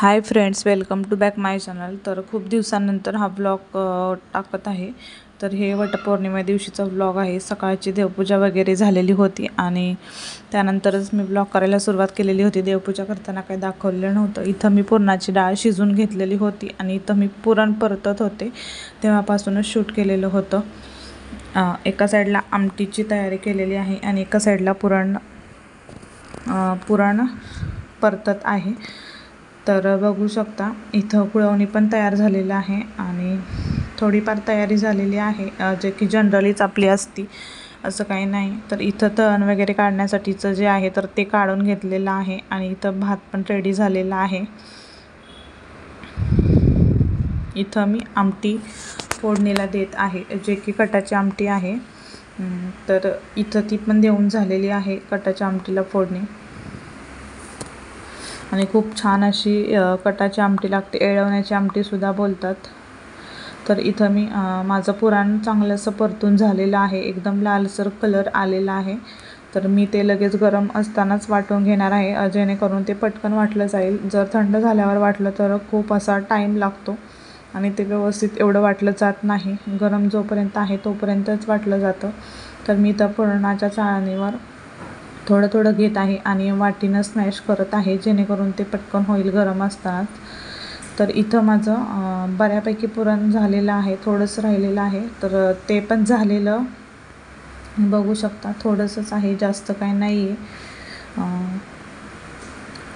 High friends, welcome to back my channel. तर खूप दिवसांनंतर हा ब्लॉग टाकत आहे। तर हे वटपौर्णिमे दिवशीचा ब्लॉग आहे। सकाळची देवपूजा वगैरे झालेली होती आणि त्यानंतरच मी ब्लॉग करायला सुरुवात केलेली होती। देवपूजा करताना काही दाखवलेलं नव्हतं। इथं मी पुरणाची डाळ शिजून घेतलेली होती आणि इथं मी पुरण परतत होते, तेव्हापासूनच शूट केलेलं होतं। एका साईडला आमटीची तयारी केलेली आहे आणि एका साईडला पुरण परतत आहे। तर बघू शकता इथं कुळवणी पण तयार झालेलं आहे आणि थोडीफार तयारी झालेली आहे, जे की जनरलीच आपली असती असं काही नाही। तर इथं तळण वगैरे काढण्यासाठीचं जे आहे तर ते काढून घेतलेलं आहे आणि इथं भात पण रेडी झालेला आहे। इथं मी आमटी फोडणीला देत आहे, जे की कटाची आमटी आहे। तर इथं ती पण देऊन झालेली आहे कटाच्या आमटीला फोडणी आणि खूप छान अशी कटाची आमटी लागते, एळवण्याची आमटीसुद्धा बोलतात। तर इथं मी माझं पुरण चांगलंसं परतून झालेलं आहे, एकदम लालसर कलर आलेला आहे। तर मी ते लगेच गरम असतानाच वाटून घेणार आहे, जेणेकरून ते पटकन वाटलं जाईल। जर थंड झाल्यावर वाटलं तर खूप असा टाईम लागतो आणि ते व्यवस्थित एवढं वाटलं जात नाही। गरम जोपर्यंत आहे तोपर्यंतच वाटलं जातं। तर मी त्या पुरणाच्या चाळणीवर थोडं थोडं घेत आहे आणि वाटीनं स्मॅश करत आहे, जेणेकरून ते पटकन होईल गरम असतानाच। तर इथं माझं बऱ्यापैकी पुरण झालेलं आहे, थोडंसं राहिलेलं आहे। तर ते पण झालेलं बघू शकता, थोडंसंच आहे, जास्त काही नाही आहे।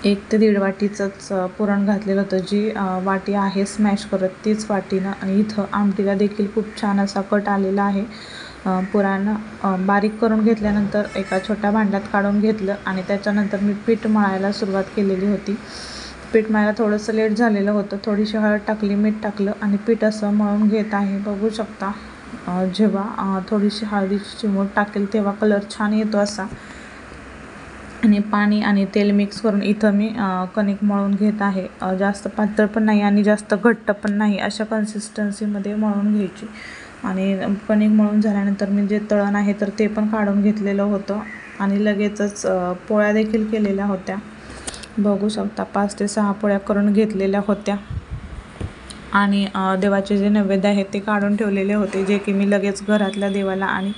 1 ते 1.5 वाटीचंच पुरण घातलेलं होतं। जी वाटी आहे स्मॅश करत तीच वाटीनं। आणि इथं आमटीला देखील खूप छान असा कट आलेला आहे। पुरण बारीक करून घेतल्यानंतर एका छोट्या भांड्यात काढून घेतलं आणि त्याच्यानंतर मी पीठ मळायला सुरुवात केलेली होती। पीठ मळायला थोडंसं लेट झालेलं होतं, थोडीशी हळद टाकली, मीठ टाकलं आणि पीठ असं मळून घेत आहे। बघू शकता, जेव्हा थोडीशी हळदीची चिमूट टाकेल तेव्हा कलर छान येतो असा। आणि पाणी आणि तेल मिक्स करून इथं मी कणिक मळून घेत आहे। जास्त पातळ पण नाही आणि जास्त घट्ट पण नाही, अशा कन्सिस्टन्सीमध्ये मळून घ्यायची। आणि कणिक मळून झाल्यानंतर मी जे तळण आहे तर ते पण काढून घेतलेलं होतं आणि लगेचच पोळ्या देखील केलेल्या होत्या। बघू शकता 5 ते 6 पोळ्या करून घेतलेल्या होत्या आणि देवाचे जे नैवेद्य आहे ते काढून ठेवलेले होते, जे की मी लगेच घरातल्या देवाला आणि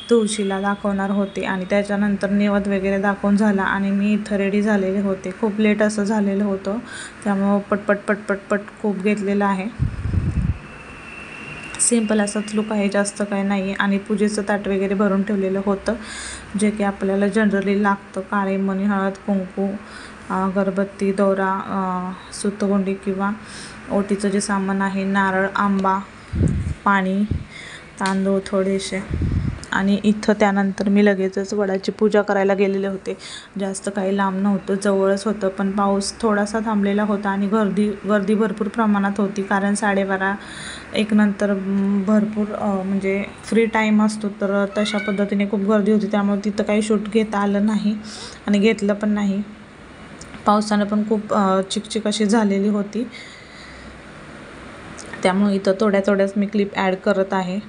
तुळशीला दाखवणार होते। आणि त्याच्यानंतर नैवेद्य वगैरे दाखवून झाला आणि मी इथं रेडी झालेले होते। खूप लेट असं झालेलं होतं, त्यामुळं पटपट पटपट पट खूप घेतलेलं आहे। सिंपल असाच लुक आहे, जास्त काही नाही आहे। आणि पूजेचं ताट वगैरे भरून ठेवलेलं होतं, जे की आपल्याला जनरली लागतं। काळे मणी, हळद, कुंकू, अगरबत्ती, दोरा, सुतगुंडी किंवा ओटीचं जे सामान आहे, नारळ, आंबा, पाणी, तांदूळ थोडेसे। आणि इथं त्यानंतर मी लगेचच वडाची पूजा करायला गेलेले होते। जास्त काही लांब नव्हतं, जवळच होतं, पण पाऊस थोडासा थांबलेला होता आणि गर्दी भरपूर प्रमाणात होती, कारण 12:30-1 नंतर भरपूर म्हणजे फ्री टाईम असतो। तर तशा पद्धतीने खूप गर्दी होती, त्यामुळे तिथं काही शूट घेता आलं नाही आणि घेतलं पण नाही। पावसानं पण खूप चिकचिक अशी झालेली होती, त्यामुळे इथं थोड्याच मी क्लिप ॲड करत आहे।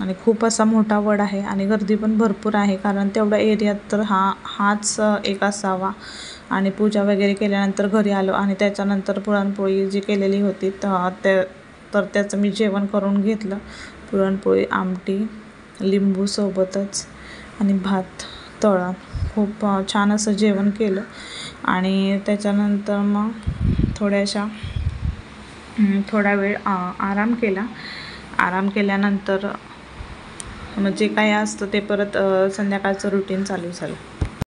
आणि खूप असा मोठा वड आहे आणि गर्दी पण भरपूर आहे, कारण तेवढ्या एरियात तर हाच एक असावा। आणि पूजा वगैरे केल्यानंतर घरी आलो आणि त्याच्यानंतर पुरणपोळी जी केलेली होती तर त्याचं मी जेवण करून घेतलं। पुरणपोळी, आमटी, लिंबू सोबतच आणि भात, तळण, खूप छान असं जेवण केलं। आणि त्याच्यानंतर मग थोडा वेळ आराम केला। आराम केल्यानंतर मग जे काही असतं ते परत संध्याकाळचं रुटीन चालू झालं।